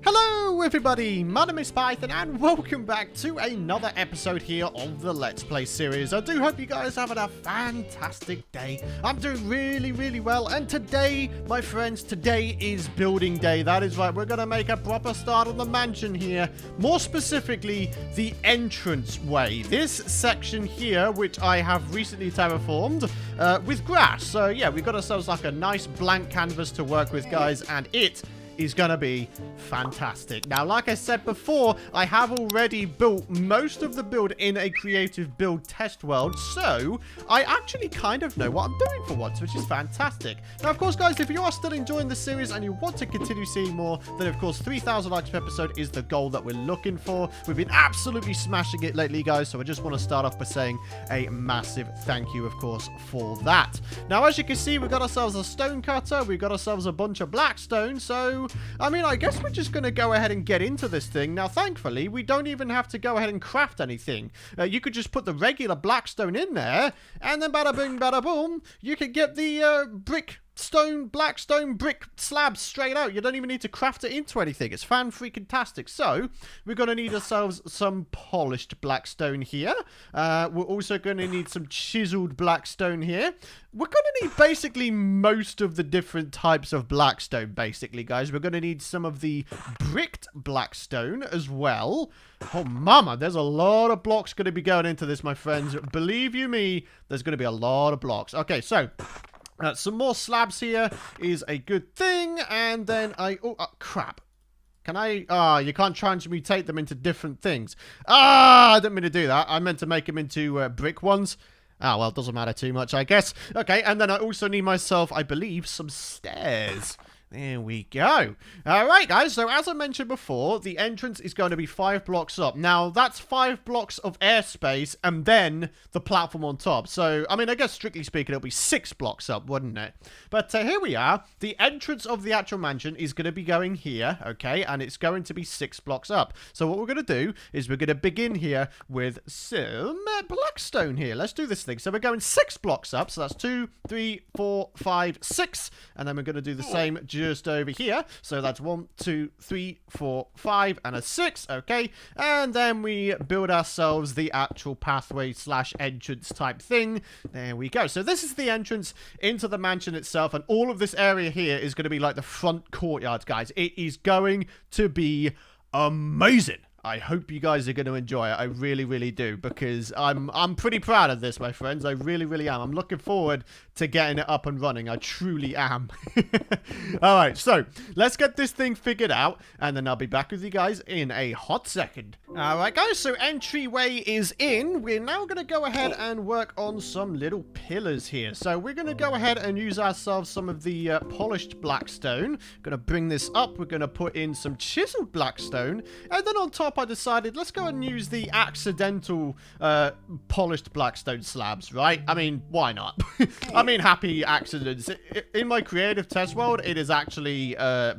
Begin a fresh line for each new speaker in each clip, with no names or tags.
Hello everybody, my name is Python and welcome back to another episode here of the Let's Play series. I do hope you guys are having a fantastic day. I'm doing really well, and today, my friends, today is building day. That is right, we're going to make a proper start on the mansion here. More specifically, the entrance way. This section here, which I have recently terraformed with grass. So yeah, we've got ourselves like a nice blank canvas to work with, guys, and it is gonna be fantastic. Now, like I said before, I have already built most of the build in a creative build test world, so I actually kind of know what I'm doing for once, which is fantastic. Now, of course, guys, if you are still enjoying the series and you want to continue seeing more, then of course 3,000 likes per episode is the goal that we're looking for. We've been absolutely smashing it lately, guys, so I just want to start off by saying a massive thank you, of course, for that. Now, as you can see, we've got ourselves a stone cutter, we've got ourselves a bunch of blackstone, so I mean, I guess we're just going to go ahead and get into this thing. Now, thankfully, we don't even have to go ahead and craft anything. You could just put the regular blackstone in there, and then bada boom, bada boom, you could get the blackstone brick slabs straight out. You don't even need to craft it into anything. It's fan-freaking-tastic. So, we're going to need ourselves some polished blackstone here. We're also going to need some chiseled blackstone here. We're going to need basically most of the different types of blackstone, basically, guys. We're going to need some of the bricked blackstone as well. Oh, mama, there's a lot of blocks going to be going into this, my friends. Believe you me, there's going to be a lot of blocks. Okay, so some more slabs here is a good thing, and then crap. Can I? You can't transmutate them into different things. I didn't mean to do that. I meant to make them into brick ones. Well, it doesn't matter too much, I guess. Okay, and then I also need myself, I believe, some stairs. There we go. All right, guys. So as I mentioned before, the entrance is going to be 5 blocks up. Now, that's 5 blocks of airspace and then the platform on top. So, I mean, I guess strictly speaking, it'll be 6 blocks up, wouldn't it? But here we are. The entrance of the actual mansion is going to be going here, okay? And it's going to be 6 blocks up. So what we're going to do is we're going to begin here with some blackstone here. Let's do this thing. So we're going 6 blocks up. So that's 2, 3, 4, 5, 6. And then we're going to do the same just over here. So that's 1, 2, 3, 4, 5, and a 6. Okay. And then we build ourselves the actual pathway / entrance type thing. There we go. So this is the entrance into the mansion itself. And all of this area here is going to be like the front courtyard, guys. It is going to be amazing. I hope you guys are going to enjoy it. I really do, because I'm pretty proud of this, my friends. I really am. I'm looking forward to getting it up and running. I truly am. All right, so let's get this thing figured out, and then I'll be back with you guys in a hot second. All right, guys, so entryway is in. We're now going to go ahead and work on some little pillars here. So we're going to go ahead and use ourselves some of the polished blackstone. Going to bring this up. We're going to put in some chiseled blackstone, and then on top I decided let's go and use the accidental polished blackstone slabs, right? I mean, why not? I mean, happy accidents. In my creative test world, it is actually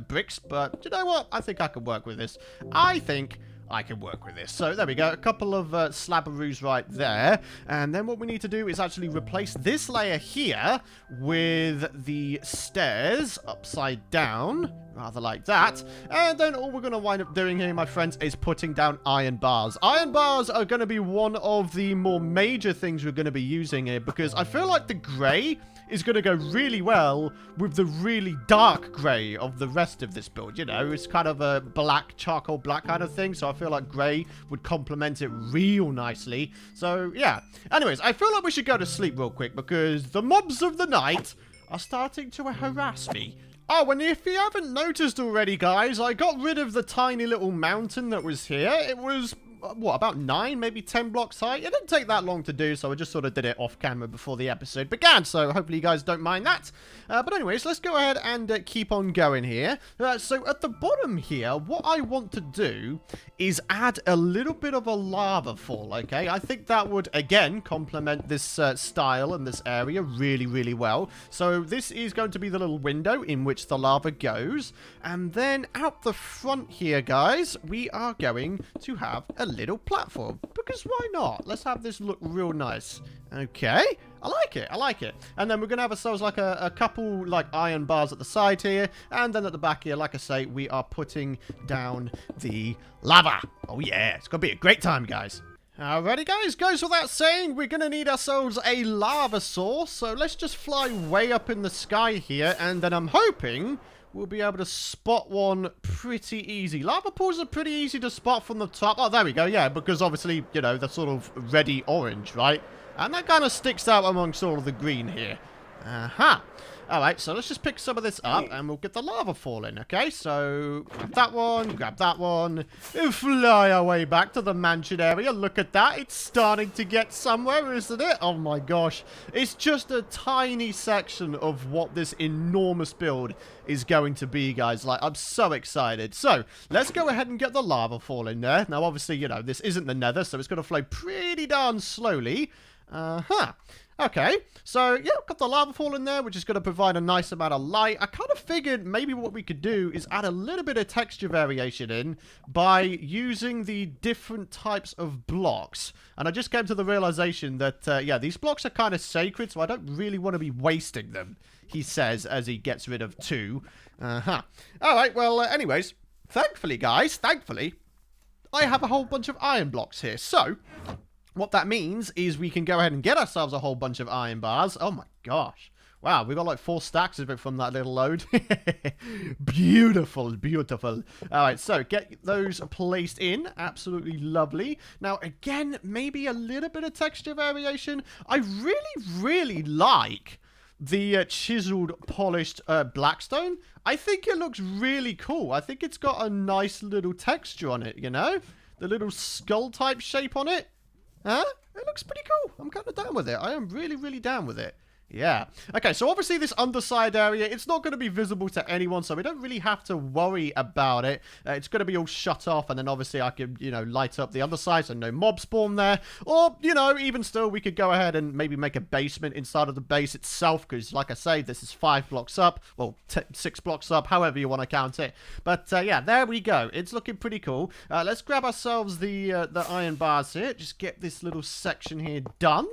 bricks, but you know what? I think I can work with this. I think I can work with this. So there we go, a couple of slabberoos right there, and then what we need to do is actually replace this layer here with the stairs upside down, rather like that, and then all we're going to wind up doing here, my friends, is putting down iron bars. Iron bars are going to be one of the more major things we're going to be using here, because I feel like the grey is going to go really well with the really dark grey of the rest of this build. You know, it's kind of a black, charcoal black kind of thing, so I feel like grey would complement it real nicely. So, yeah. Anyways, I feel like we should go to sleep real quick, because the mobs of the night are starting to harass me. Oh, and if you haven't noticed already, guys, I got rid of the tiny little mountain that was here. It was what, about 9, maybe 10 blocks high? It didn't take that long to do, so I just sort of did it off camera before the episode began, so hopefully you guys don't mind that. But anyways, let's go ahead and keep on going here. So at the bottom here, what I want to do is add a little bit of a lava fall, okay? I think that would, again, complement this style and this area really, really well. So this is going to be the little window in which the lava goes. And then out the front here, guys, we are going to have a little platform. Because why not? Let's have this look real nice. Okay. I like it. I like it. And then we're going to have ourselves like a couple like iron bars at the side here. And then at the back here, like I say, we are putting down the lava. Oh yeah. It's going to be a great time, guys. Alrighty guys, goes without saying, we're going to need ourselves a lava source. So let's just fly way up in the sky here. And then I'm hoping we'll be able to spot one pretty easy. Lava pools are pretty easy to spot from the top. Oh, there we go. Yeah, because obviously, you know, they're sort of reddy orange, right? And that kind of sticks out amongst all of the green here. Aha. Alright, so let's just pick some of this up and we'll get the lava falling, okay? So, grab that one, and fly our way back to the mansion area. Look at that, it's starting to get somewhere, isn't it? Oh my gosh. It's just a tiny section of what this enormous build is going to be, guys. Like, I'm so excited. So, let's go ahead and get the lava falling there. Now, obviously, you know, this isn't the nether, so it's going to flow pretty darn slowly. Okay, so yeah, got the lava fall in there, which is going to provide a nice amount of light. I kind of figured maybe what we could do is add a little bit of texture variation in by using the different types of blocks. And I just came to the realization that, yeah, these blocks are kind of sacred, so I don't really want to be wasting them, he says as he gets rid of 2. Alright, well, anyways, thankfully, guys, I have a whole bunch of iron blocks here, so what that means is we can go ahead and get ourselves a whole bunch of iron bars. Oh my gosh. Wow, we got like 4 stacks of it from that little load. Beautiful, beautiful. Alright, so get those placed in. Absolutely lovely. Now, again, maybe a little bit of texture variation. I really like the chiseled, polished Blackstone. I think it looks really cool. I think it's got a nice little texture on it, you know? The little skull type shape on it. Huh? It looks pretty cool. I'm kind of down with it. I am really down with it. Yeah. Okay, so obviously this underside area, it's not going to be visible to anyone, so we don't really have to worry about it. It's going to be all shut off, and then obviously I could, you know, light up the underside so no mob spawn there. Or, you know, even still, we could go ahead and maybe make a basement inside of the base itself, because, like I say, this is 5 blocks up. Well, 6 blocks up, however you want to count it. But, yeah, there we go. It's looking pretty cool. Let's grab ourselves the iron bars here. Just get this little section here done.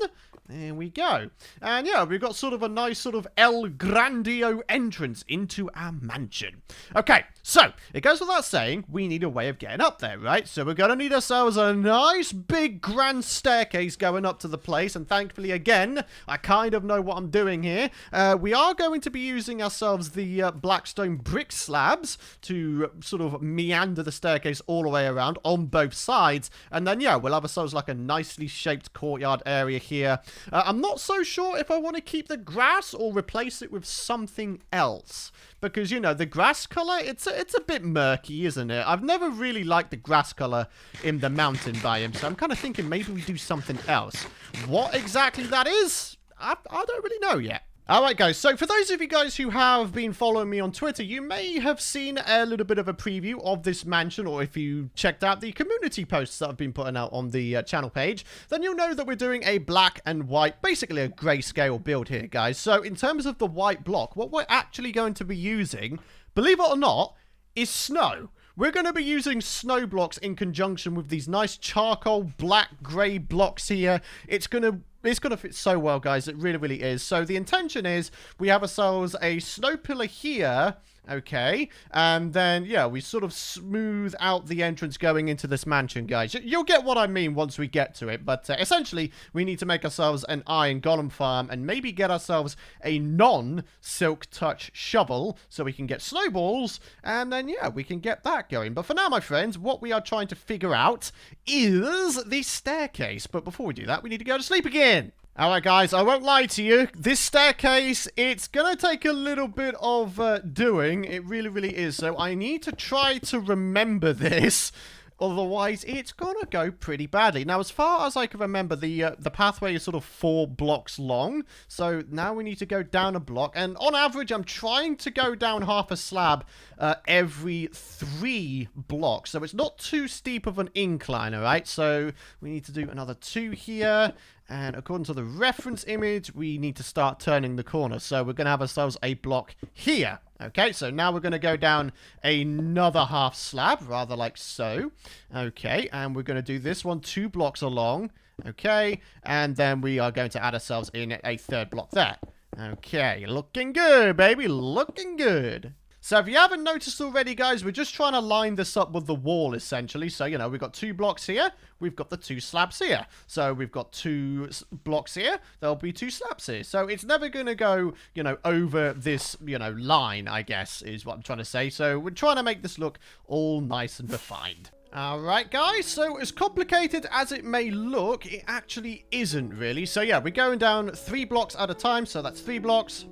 There we go. And yeah, we've got sort of a nice sort of El Grandio entrance into our mansion. Okay, so it goes without saying, we need a way of getting up there, right? So we're going to need ourselves a nice big grand staircase going up to the place. And thankfully, again, I kind of know what I'm doing here. We are going to be using ourselves the Blackstone brick slabs to sort of meander the staircase all the way around on both sides. And then, yeah, we'll have ourselves like a nicely shaped courtyard area here. I'm not so sure if I want to keep the grass or replace it with something else. Because, you know, the grass color, it's a bit murky, isn't it? I've never really liked the grass color in the mountain biome, so I'm kind of thinking maybe we do something else. What exactly that is, I don't really know yet. Alright guys, so for those of you guys who have been following me on Twitter, you may have seen a little bit of a preview of this mansion, or if you checked out the community posts that I've been putting out on the channel page, then you'll know that we're doing a black and white, basically a grayscale build here, guys. So in terms of the white block, what we're actually going to be using, believe it or not, is snow. We're going to be using snow blocks in conjunction with these nice charcoal black grey blocks here. It's going to fit so well, guys. It really is. So the intention is we have ourselves a snow pillar here, okay, and then, yeah, we sort of smooth out the entrance going into this mansion, guys. You'll get what I mean once we get to it, but essentially, we need to make ourselves an iron golem farm and maybe get ourselves a non-silk touch shovel so we can get snowballs, and then, yeah, we can get that going. But for now, my friends, what we are trying to figure out is the staircase. But before we do that, we need to go to sleep again. Alright guys, I won't lie to you, this staircase, it's gonna take a little bit of doing, it really is, so I need to try to remember this, otherwise it's gonna go pretty badly. Now, as far as I can remember, the pathway is sort of 4 blocks long, so now we need to go down a block, and on average, I'm trying to go down half a slab every 3 blocks, so it's not too steep of an incline, alright? So we need to do another 2 here. And according to the reference image, we need to start turning the corner. So we're going to have ourselves a block here. Okay, so now we're going to go down another half slab, rather like so. Okay, and we're going to do this one 2 blocks along. Okay, and then we are going to add ourselves in a 3rd block there. Okay, looking good, baby, looking good. So if you haven't noticed already, guys, we're just trying to line this up with the wall, essentially. So, you know, we've got 2 blocks here. We've got the 2 slabs here. So we've got 2 blocks here. There'll be 2 slabs here. So it's never going to go, you know, over this, you know, line, I guess, is what I'm trying to say. So we're trying to make this look all nice and refined. Alright guys, so as complicated as it may look, it actually isn't really. So yeah, we're going down 3 blocks at a time, so that's 3 blocks,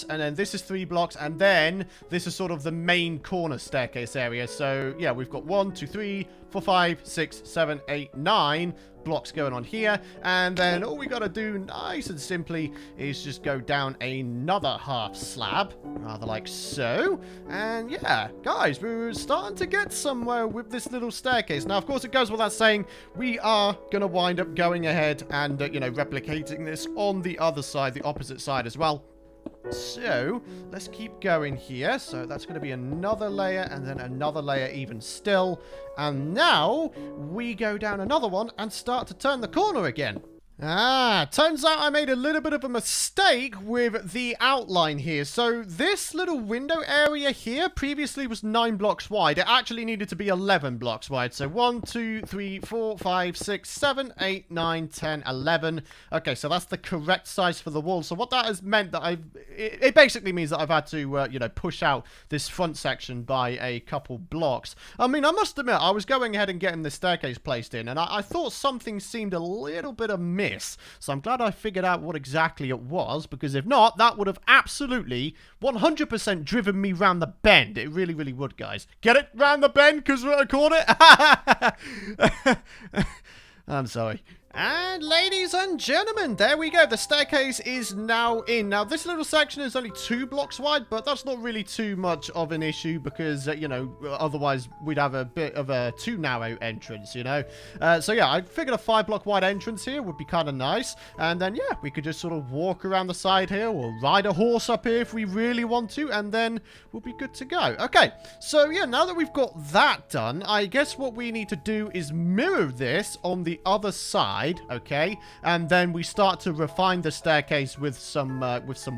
and then this is 3 blocks, and then this is sort of the main corner staircase area. So yeah, we've got 1, 2, 3, 4, 5, 6, 7, 8, 9 blocks going on here, and then all we gotta do nice and simply is just go down another half slab, rather like so. And yeah, guys, we're starting to get somewhere with this little staircase. Now, of course, it goes without saying, we are gonna wind up going ahead and, you know, replicating this on the other side, the opposite side as well. So, let's keep going here. So, that's going to be another layer, and then another layer even still. And now, we go down another one and start to turn the corner again. Turns out I made a little bit of a mistake with the outline here. So this little window area here previously was 9 blocks wide. It actually needed to be 11 blocks wide. So 1, 2, 3, 4, 5, 6, 7, 8, 9, 10, 11. Okay, so that's the correct size for the wall. So what that has meant that it basically means that I've had to, you know, push out this front section by a couple blocks. I mean, I must admit, I was going ahead and getting the staircase placed in, and I thought something seemed a little bit amiss. So I'm glad I figured out what exactly it was, because if not, that would have absolutely 100% driven me round the bend. It really, really would, guys. Get it? Round the bend, because what I called it? I'm sorry. And ladies and gentlemen, there we go. The staircase is now in. Now, this little section is only 2 blocks wide, but that's not really too much of an issue because, you know, otherwise we'd have a bit of a too narrow entrance, you know. So, yeah, I figured a 5 block wide entrance here would be kind of nice. And then, yeah, we could just sort of walk around the side here or ride a horse up here if we really want to. And then we'll be good to go. Okay, so, yeah, now that we've got that done, I guess what we need to do is mirror this on the other side. Okay, and then we start to refine the staircase with some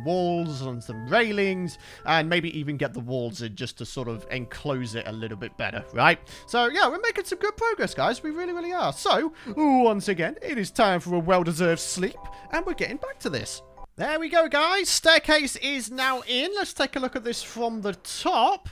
walls and some railings, and maybe even get the walls in just to sort of enclose it a little bit better, right? So yeah, we're making some good progress, guys. We really, really are. So once again, it is time for a well-deserved sleep, and we're getting back to this. There we go, guys. Staircase is now in. Let's take a look at this from the top.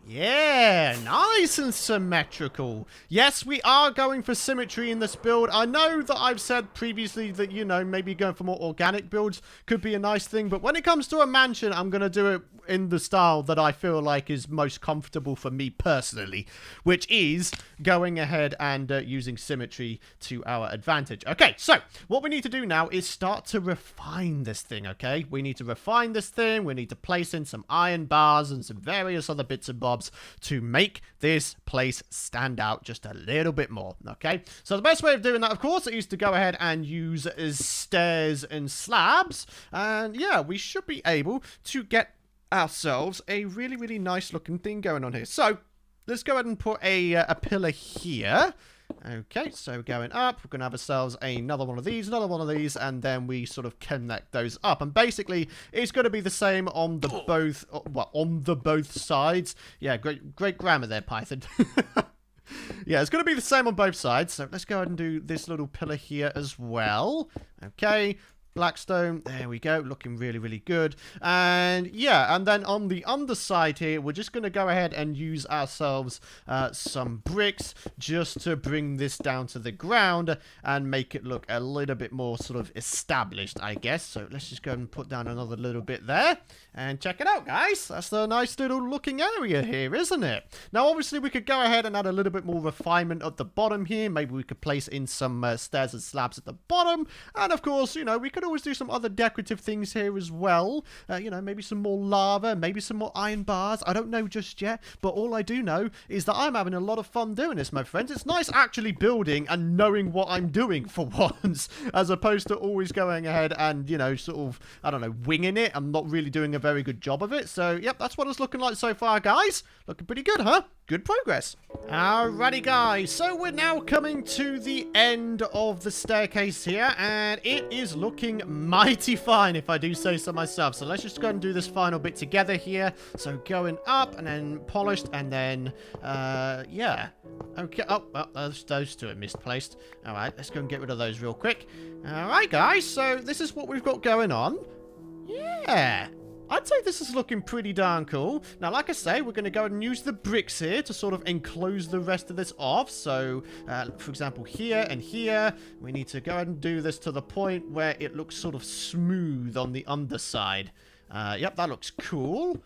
Yeah, nice and symmetrical. Yes, we are going for symmetry in this build. I know that I've said previously that, you know, maybe going for more organic builds could be a nice thing. But when it comes to a mansion, I'm going to do it in the style that I feel like is most comfortable for me personally, which is going ahead and using symmetry to our advantage. Okay, so what we need to do now is start to refine this thing, okay? We need to refine this thing. We need to place in some iron bars and some various other bits and bobs to make this place stand out just a little bit more, okay? So the best way of doing that, of course, is to go ahead and use stairs and slabs. And yeah, we should be able to get ourselves a really, really nice looking thing going on here. So let's go ahead and put a pillar here. Okay, so going up, we're going to have ourselves another one of these, and then we sort of connect those up. And basically, it's going to be the same on the both sides. Yeah, great grammar there, Python. Yeah, it's going to be the same on both sides. So let's go ahead and do this little pillar here as well. Okay. Blackstone, there we go, looking really, really good. And yeah, and then on the underside here, we're just going to go ahead and use ourselves some bricks just to bring this down to the ground and make it look a little bit more sort of established, I guess. So let's just go and put down another little bit there and check it out, guys. That's a nice little looking area here, isn't it? Now, obviously, we could go ahead and add a little bit more refinement at the bottom here. Maybe we could place in some stairs and slabs at the bottom. And of course, you know, we could always do some other decorative things here as well. You know, maybe some more lava, maybe some more iron bars. I don't know just yet, but all I do know is that I'm having a lot of fun doing this, my friends. It's nice actually building and knowing what I'm doing for once, as opposed to always going ahead and, you know, sort of, I don't know, winging it. I'm not really doing a very good job of it. So, yep, that's what it's looking like so far, guys. Looking pretty good, huh? Good progress. Alrighty, guys. So we're now coming to the end of the staircase here, and it is looking mighty fine, if I do say so myself. So let's just go and do this final bit together here. So going up and then polished and then, yeah. Okay. Oh, well, those two are misplaced. All right, let's go and get rid of those real quick. All right, guys. So this is what we've got going on. Yeah. I'd say this is looking pretty darn cool. Now, like I say, we're going to go and use the bricks here to sort of enclose the rest of this off. So, for example, here and here, we need to go ahead and do this to the point where it looks sort of smooth on the underside. Yep, that looks cool.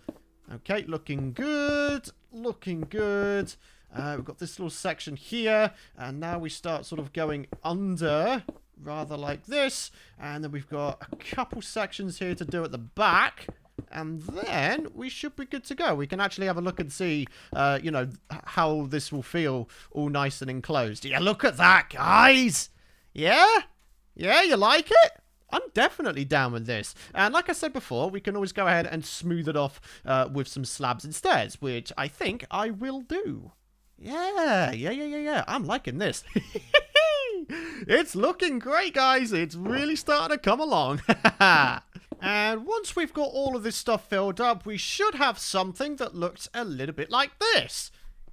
Okay, looking good. Looking good. We've got this little section here, and now we start sort of going under, rather like this. And then we've got a couple sections here to do at the back. And then we should be good to go. We can actually have a look and see, you know, how this will feel all nice and enclosed. Yeah, look at that, guys. Yeah? Yeah, you like it? I'm definitely down with this. And like I said before, we can always go ahead and smooth it off with some slabs instead, which I think I will do. Yeah. I'm liking this. It's looking great, guys. It's really starting to come along. And once we've got all of this stuff filled up, we should have something that looks a little bit like this.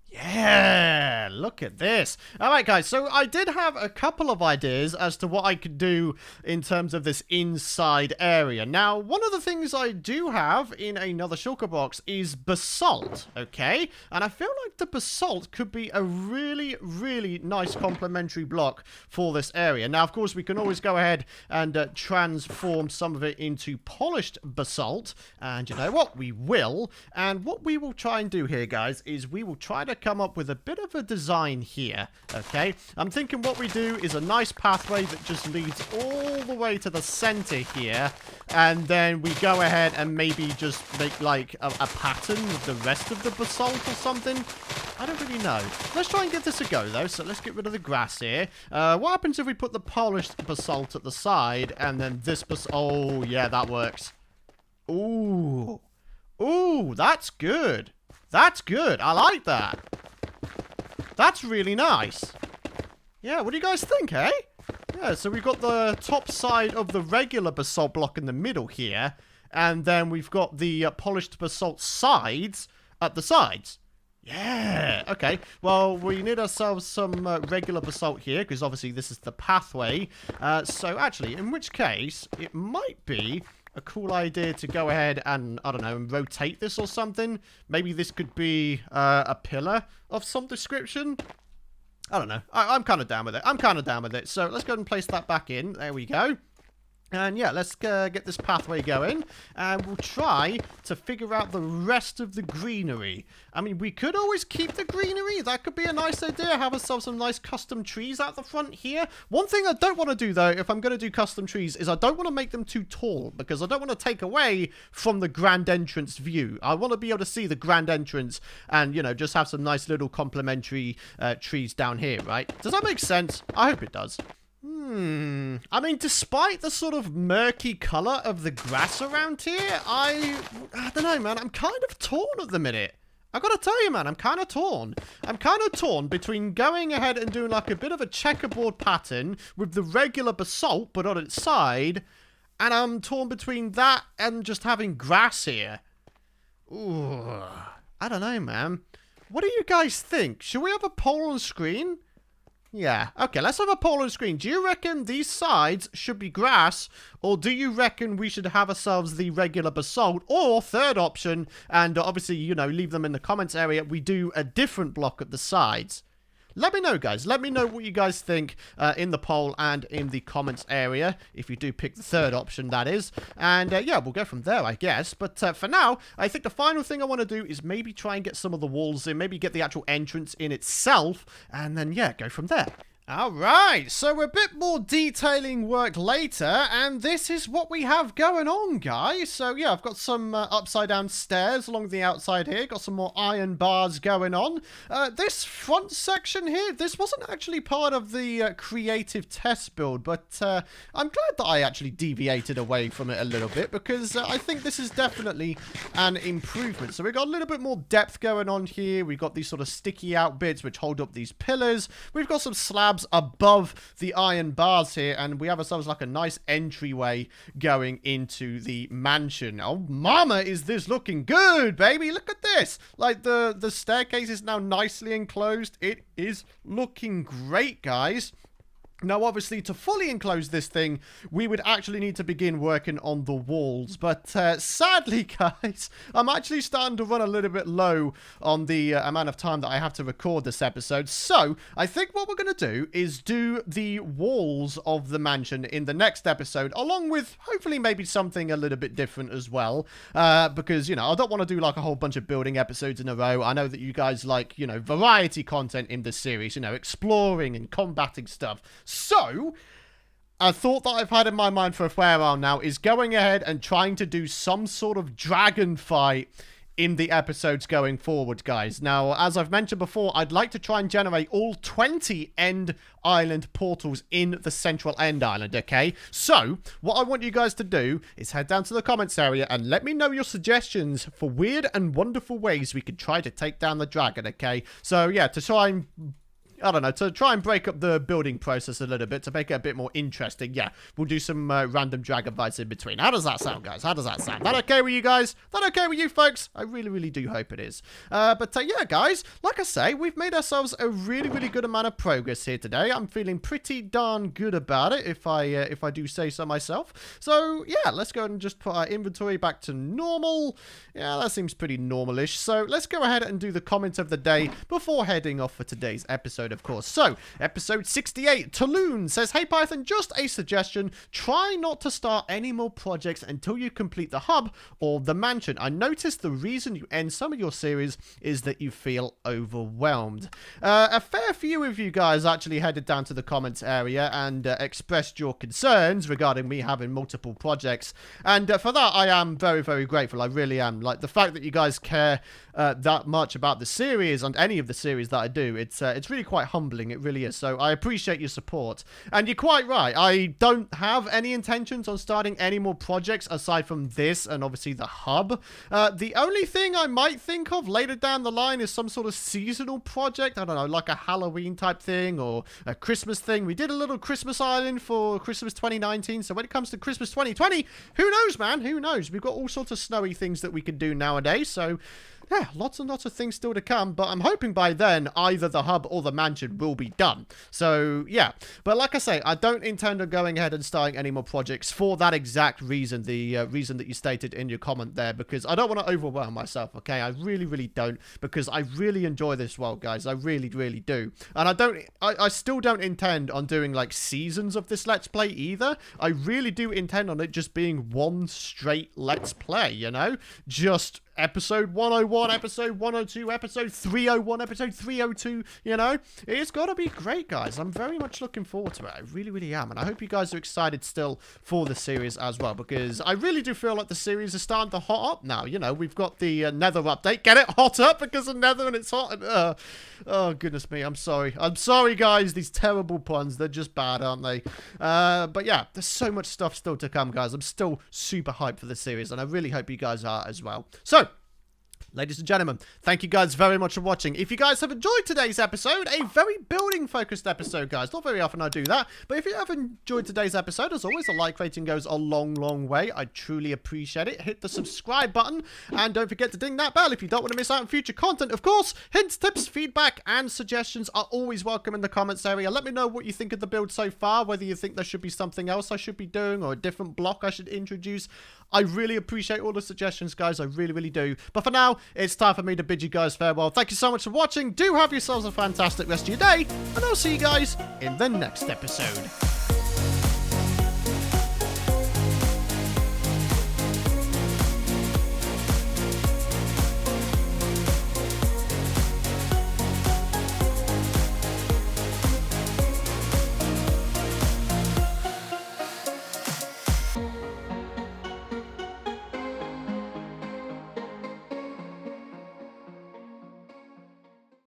Yeah, look at this. All right, guys, so I did have a couple of ideas as to what I could do in terms of this inside area. Now, one of the things I do have in another shulker box is basalt, okay? And I feel like the basalt could be a really, really nice complementary block for this area. Now, of course, we can always go ahead and transform some of it into polished basalt. And you know what? We will. And what we will try and do here, guys, is we will try to come up with a bit of a design here, okay? I'm thinking what we do is a nice pathway that just leads all the way to the center here, and then we go ahead and maybe just make like a pattern with the rest of the basalt or something. I don't really know. Let's try and give this a go, though. So let's get rid of the grass here. What happens if we put the polished basalt at the side, and then this basalt... Oh, yeah, that works. Ooh. Ooh, that's good. That's good. I like that. That's really nice. Yeah, what do you guys think, eh? Yeah, so we've got the top side of the regular basalt block in the middle here. And then we've got the polished basalt sides at the sides. Yeah, okay. Well, we need ourselves some regular basalt here, because obviously this is the pathway. So actually, in which case, it might be a cool idea to go ahead and, I don't know, rotate this or something. Maybe this could be a pillar of some description. I don't know. I'm kind of down with it. So let's go ahead and place that back in. There we go. And yeah, let's get this pathway going, and we'll try to figure out the rest of the greenery. I mean, we could always keep the greenery. That could be a nice idea. Have ourselves some nice custom trees out the front here. One thing I don't want to do, though, if I'm going to do custom trees, is I don't want to make them too tall, because I don't want to take away from the grand entrance view. I want to be able to see the grand entrance and, you know, just have some nice little complementary trees down here, right? Does that make sense? I hope it does. I mean, despite the sort of murky colour of the grass around here, I don't know, man. I'm kind of torn at the minute. I gotta tell you, man, I'm kind of torn. I'm kind of torn between going ahead and doing like a bit of a checkerboard pattern with the regular basalt, but on its side, and I'm torn between that and just having grass here. Ooh, I don't know, man. What do you guys think? Should we have a poll on screen? Yeah, okay, let's have a poll on screen. Do you reckon these sides should be grass, or do you reckon we should have ourselves the regular basalt, or third option, and obviously, you know, leave them in the comments area, we do a different block at the sides? Let me know, guys. Let me know what you guys think in the poll and in the comments area, if you do pick the third option, that is. And, yeah, we'll go from there, I guess. But for now, I think the final thing I want to do is maybe try and get some of the walls in, maybe get the actual entrance in itself, and then, yeah, go from there. Alright, so a bit more detailing work later, and this is what we have going on, guys. So yeah, I've got some upside down stairs along the outside here, got some more iron bars going on. This front section here, this wasn't actually part of the creative test build, but I'm glad that I actually deviated away from it a little bit, because I think this is definitely an improvement. So we've got a little bit more depth going on here. We've got these sort of sticky out bits which hold up these pillars. We've got some slabs above the iron bars here, and we have ourselves like a nice entryway going into the mansion. Oh, mama, is this looking good, baby? Look at this. Like, the staircase is now nicely enclosed. It is looking great, guys. Now, obviously, to fully enclose this thing, we would actually need to begin working on the walls. But sadly, guys, I'm actually starting to run a little bit low on the amount of time that I have to record this episode. So, I think what we're going to do is do the walls of the mansion in the next episode, along with hopefully maybe something a little bit different as well. Because, you know, I don't want to do like a whole bunch of building episodes in a row. I know that you guys like, you know, variety content in this series, you know, exploring and combating stuff. So, a thought that I've had in my mind for a fair while now is going ahead and trying to do some sort of dragon fight in the episodes going forward, guys. Now, as I've mentioned before, I'd like to try and generate all 20 end island portals in the central end island, okay? So, what I want you guys to do is head down to the comments area and let me know your suggestions for weird and wonderful ways we could try to take down the dragon, okay? So, yeah, to try and I don't know, to try and break up the building process a little bit, to make it a bit more interesting, yeah, we'll do some random dragon fights in between. How does that sound, guys? How does that sound? That okay with you guys? That okay with you, folks? I really, really do hope it is. But yeah, guys, like I say, we've made ourselves a really, really good amount of progress here today. I'm feeling pretty darn good about it, if I do say so myself. So, yeah, let's go and just put our inventory back to normal. Yeah, that seems pretty normal-ish. So, let's go ahead and do the comment of the day before heading off for today's episode, of course. So, episode 68, Taloon says, "Hey Python, just a suggestion. Try not to start any more projects until you complete the hub or the mansion. I noticed the reason you end some of your series is that you feel overwhelmed." A fair few of you guys actually headed down to the comments area and expressed your concerns regarding me having multiple projects. And for that, I am very, very grateful. I really am. Like, the fact that you guys care that much about the series and any of the series that I do, it's really quite humbling. It really is. So I appreciate your support. And you're quite right. I don't have any intentions on starting any more projects aside from this and obviously the hub. The only thing I might think of later down the line is some sort of seasonal project. I don't know, like a Halloween type thing or a Christmas thing. We did a little Christmas island for Christmas 2019. So when it comes to Christmas 2020, who knows, man? Who knows? We've got all sorts of snowy things that we can do nowadays. So yeah, lots and lots of things still to come, but I'm hoping by then either the hub or the mansion will be done. So, yeah. But like I say, I don't intend on going ahead and starting any more projects for that exact reason, the reason that you stated in your comment there, because I don't want to overwhelm myself, okay? I really, really don't, because I really enjoy this world, guys. I really, really do. And I still don't intend on doing, like, seasons of this Let's Play either. I really do intend on it just being one straight Let's Play, you know? Just episode 101, episode 102, episode 301, episode 302, you know? It's got to be great, guys. I'm very much looking forward to it. I really, really am. And I hope you guys are excited still for the series as well, because I really do feel like the series is starting to hot up now. You know, we've got the Nether update. Get it? Hot up because of Nether and it's hot. And, oh, goodness me. I'm sorry. I'm sorry, guys. These terrible puns. They're just bad, aren't they? But yeah, there's so much stuff still to come, guys. I'm still super hyped for the series, and I really hope you guys are as well. So, ladies and gentlemen, thank you guys very much for watching. If you guys have enjoyed today's episode, a very building-focused episode, guys. Not very often I do that, but if you have enjoyed today's episode, as always, a like rating goes a long, long way. I truly appreciate it. Hit the subscribe button, and don't forget to ding that bell if you don't want to miss out on future content. Of course, hints, tips, feedback, and suggestions are always welcome in the comments area. Let me know what you think of the build so far, whether you think there should be something else I should be doing or a different block I should introduce. I really appreciate all the suggestions, guys. I really, really do. But for now, it's time for me to bid you guys farewell. Thank you so much for watching. Do have yourselves a fantastic rest of your day, and I'll see you guys in the next episode.